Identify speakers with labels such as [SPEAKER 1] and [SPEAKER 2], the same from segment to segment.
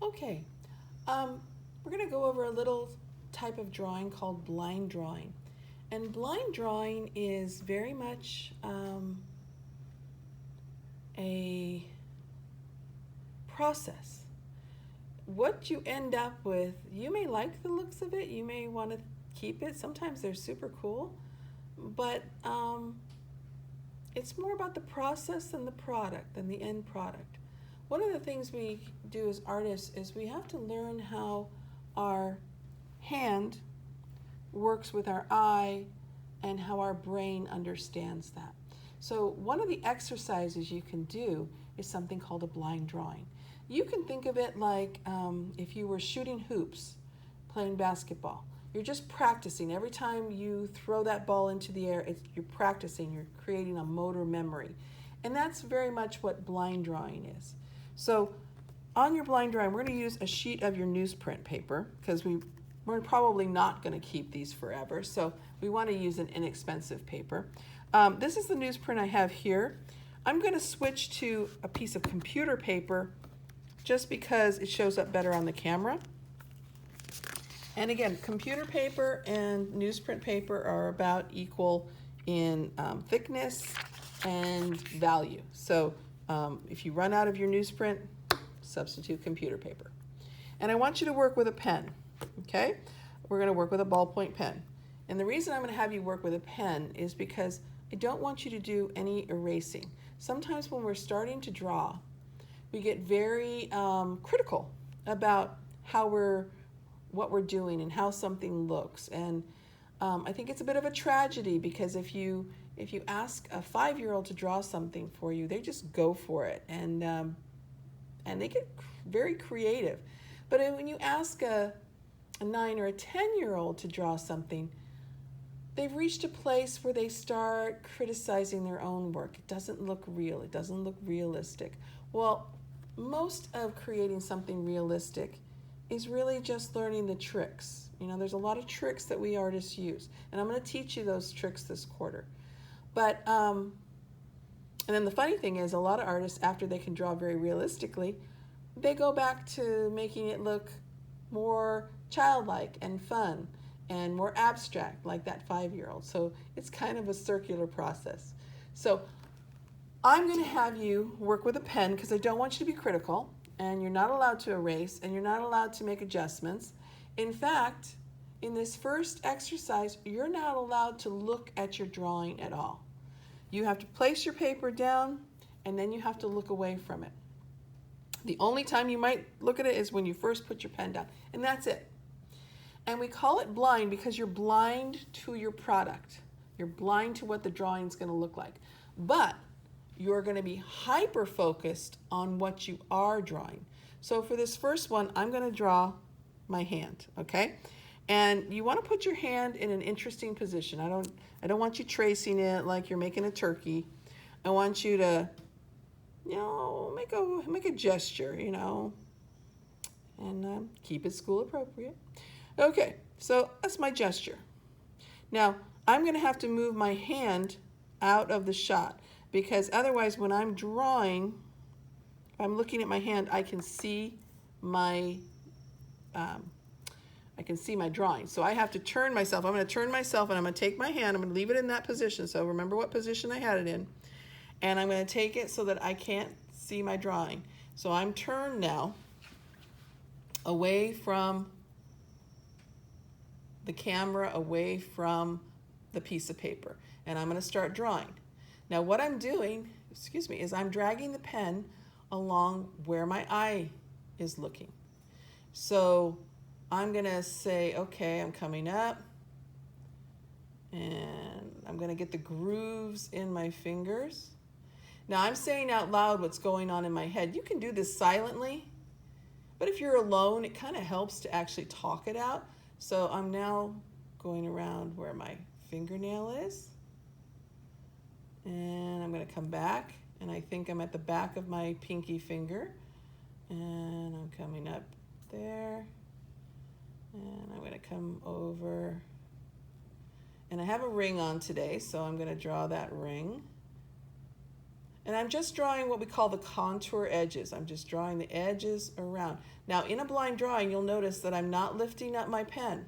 [SPEAKER 1] Okay, we're going to go over a little type of drawing called blind drawing. And blind drawing is very much a process. What you end up with, you may like the looks of it, you may want to keep it. Sometimes they're super cool, but it's more about the process than the product, than the end product. One of the things we do as artists is we have to learn how our hand works with our eye and how our brain understands that. So one of the exercises you can do is something called a blind drawing. You can think of it like if you were shooting hoops, playing basketball. You're just practicing. Every time you throw that ball into the air, you're practicing, you're creating a motor memory. And that's very much what blind drawing is. So on your blind drawing, we're going to use a sheet of your newsprint paper because we're probably not going to keep these forever. So we want to use an inexpensive paper. This is the newsprint I have here. I'm going to switch to a piece of computer paper just because it shows up better on the camera. And again, computer paper and newsprint paper are about equal in thickness and value. So if you run out of your newsprint, substitute computer paper. And I want you to work with a pen, okay? We're going to work with a ballpoint pen. And the reason I'm going to have you work with a pen is because I don't want you to do any erasing. Sometimes when we're starting to draw, we get very critical about what we're doing and how something looks. And I think it's a bit of a tragedy because if you ask a 5-year-old to draw something for you, they just go for it and they get very creative. But when you ask a 9 or a 10-year-old to draw something, they've reached a place where they start criticizing their own work. It doesn't look real. It doesn't look realistic. Well, most of creating something realistic is really just learning the tricks. You know, there's a lot of tricks that we artists use, and I'm going to teach you those tricks this quarter. But and then the funny thing is, a lot of artists, after they can draw very realistically, they go back to making it look more childlike and fun and more abstract, like that 5-year-old. So it's kind of a circular process. So I'm going to have you work with a pen because I don't want you to be critical, and you're not allowed to erase, and you're not allowed to make adjustments. In fact, in this first exercise, you're not allowed to look at your drawing at all. You have to place your paper down, and then you have to look away from it. The only time you might look at it is when you first put your pen down, and that's it. And we call it blind because you're blind to your product. You're blind to what the drawing is going to look like. But you're going to be hyper-focused on what you are drawing. So for this first one, I'm going to draw my hand, okay? And you want to put your hand in an interesting position. I don't want you tracing it like you're making a turkey. I want you to, make a gesture, and keep it school appropriate. Okay, so that's my gesture. Now, I'm going to have to move my hand out of the shot because otherwise when I'm drawing, if I'm looking at my hand, I can see my drawing. So I have to turn myself. I'm going to turn myself and I'm going to take my hand. I'm going to leave it in that position. So remember what position I had it in. And I'm going to take it so that I can't see my drawing. So I'm turned now away from the camera, away from the piece of paper. And I'm going to start drawing. Now what I'm doing, is I'm dragging the pen along where my eye is looking. So I'm going to say, okay, I'm coming up. And I'm going to get the grooves in my fingers. Now I'm saying out loud what's going on in my head. You can do this silently, but if you're alone, it kind of helps to actually talk it out. So I'm now going around where my fingernail is. And I'm going to come back, and I think I'm at the back of my pinky finger. And I'm coming up there. And I'm going to come over. And I have a ring on today, so I'm going to draw that ring. And I'm just drawing what we call the contour edges. I'm just drawing the edges around. Now, in a blind drawing, you'll notice that I'm not lifting up my pen.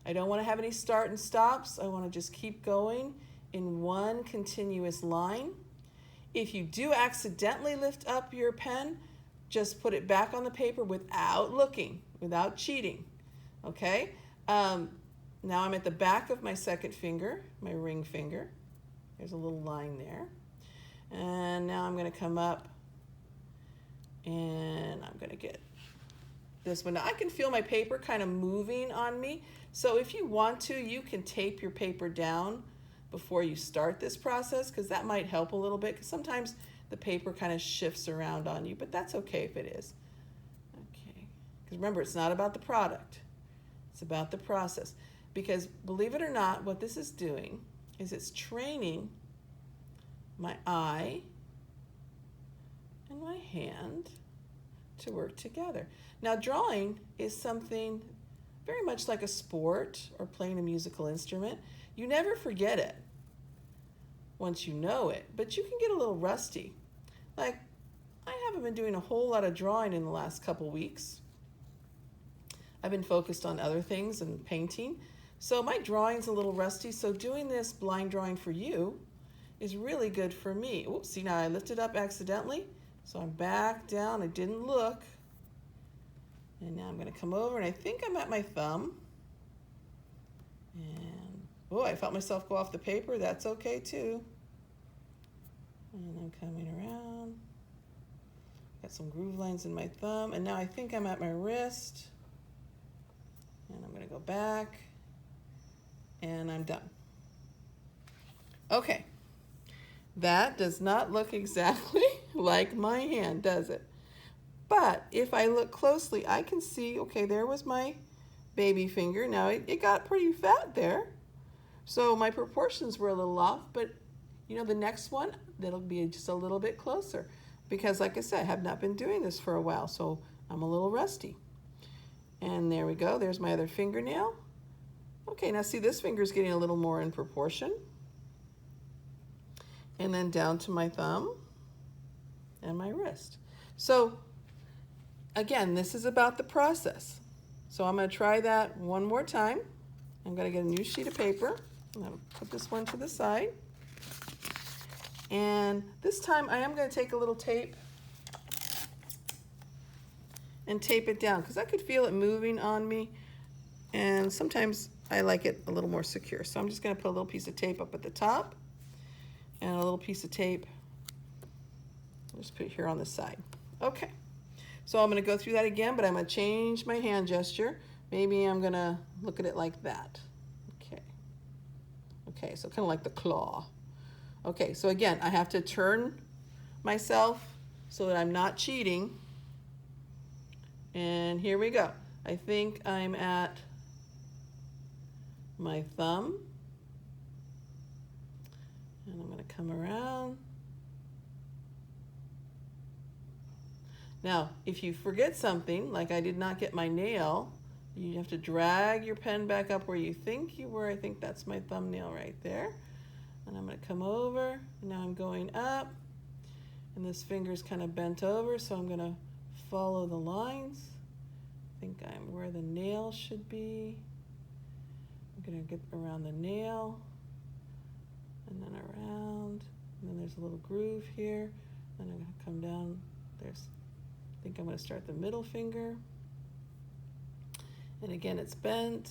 [SPEAKER 1] I don't want to have any start and stops. I want to just keep going in one continuous line. If you do accidentally lift up your pen, just put it back on the paper without looking, without cheating, okay? Now I'm at the back of my second finger, my ring finger. There's a little line there. And now I'm going to come up and I'm going to get this one. Now I can feel my paper kind of moving on me. So if you want to, you can tape your paper down before you start this process, because that might help a little bit, because sometimes the paper kind of shifts around on you, but that's okay if it is. Okay, because remember, it's not about the product. It's about the process. Because believe it or not, what this is doing is it's training my eye and my hand to work together. Now, drawing is something very much like a sport or playing a musical instrument. You never forget it once you know it, but you can get a little rusty. Like, I haven't been doing a whole lot of drawing in the last couple weeks. I've been focused on other things and painting. So my drawing's a little rusty, so doing this blind drawing for you is really good for me. Oops, see, now I lifted up accidentally, so I'm back down. I didn't look. And now I'm going to come over, and I think I'm at my thumb. And, oh, I felt myself go off the paper. That's okay, too. And I'm coming around. Got some groove lines in my thumb, and now I think I'm at my wrist. And I'm going to go back. And I'm done. Okay, that does not look exactly like my hand, does it? But if I look closely, I can see, okay, there was my baby finger. Now it got pretty fat there. So my proportions were a little off, but you know, the next one, that'll be just a little bit closer. Because like I said, I have not been doing this for a while, so I'm a little rusty. And there we go, there's my other fingernail. Okay, now see, this finger's getting a little more in proportion. And then down to my thumb and my wrist. So again, this is about the process. So I'm going to try that one more time. I'm going to get a new sheet of paper. I'm going to put this one to the side. And this time I am going to take a little tape and tape it down, because I could feel it moving on me. And sometimes I like it a little more secure. So I'm just going to put a little piece of tape up at the top and a little piece of tape. I'll just put it here on the side. Okay. So I'm going to go through that again, but I'm going to change my hand gesture. Maybe I'm going to look at it like that. Okay. Okay, so kind of like the claw. Okay, so again, I have to turn myself so that I'm not cheating. And here we go. I think I'm at my thumb. And I'm going to come around. Now, if you forget something, like I did not get my nail, you have to drag your pen back up where you think you were. I think that's my thumbnail right there. And I'm going to come over. And now I'm going up. And this finger's kind of bent over, so I'm going to follow the lines. I think I'm where the nail should be. I'm going to get around the nail. And then around. And then there's a little groove here. Then I'm going to come down. I think I'm going to start the middle finger. And again, it's bent.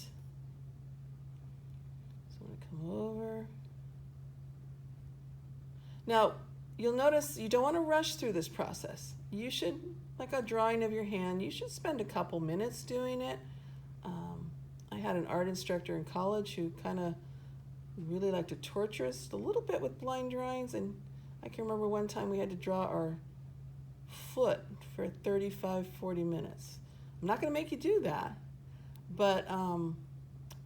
[SPEAKER 1] So I'm going to come over. Now, you'll notice you don't want to rush through this process. You should, like a drawing of your hand, you should spend a couple minutes doing it. I had an art instructor in college who kind of really liked to torture us a little bit with blind drawings, and I can remember one time we had to draw our foot for 35, 40 minutes. I'm not going to make you do that, but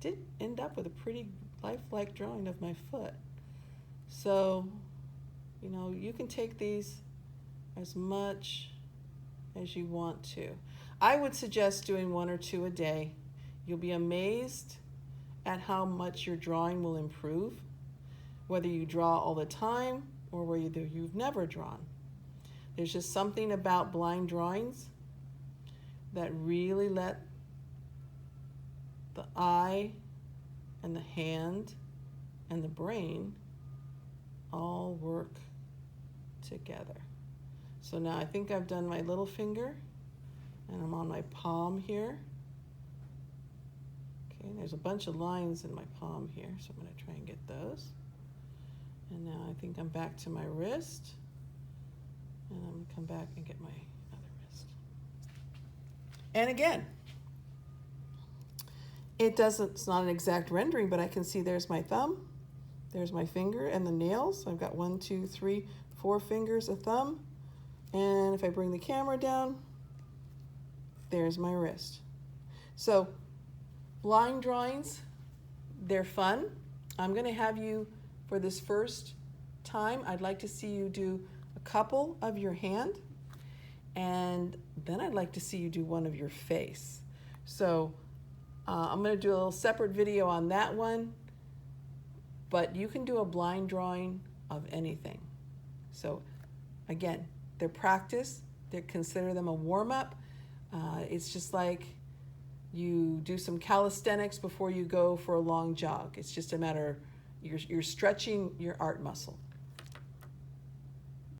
[SPEAKER 1] did end up with a pretty lifelike drawing of my foot. So, you know, you can take these as much as you want to. I would suggest doing 1 or 2 a day. You'll be amazed at how much your drawing will improve. Whether you draw all the time or whether you've never drawn. There's just something about blind drawings that really let the eye and the hand and the brain all work together. So now I think I've done my little finger, and I'm on my palm here. Okay, there's a bunch of lines in my palm here, so I'm going to try and get those. And now I think I'm back to my wrist, and I'm going to come back and get my other wrist. And again, it's not an exact rendering, but I can see there's my thumb, there's my finger, and the nails. I've got 1, 2, 3, 4 fingers, a thumb. And if I bring the camera down, there's my wrist. So line drawings, they're fun. I'm going to have you, for this first time, I'd like to see you do a couple of your hand, and then I'd like to see you do one of your face. So I'm going to do a little separate video on that one, but you can do a blind drawing of anything. So again, they're practice. Consider them a warm-up. It's just like you do some calisthenics before you go for a long jog. It's just a matter of you're stretching your art muscle.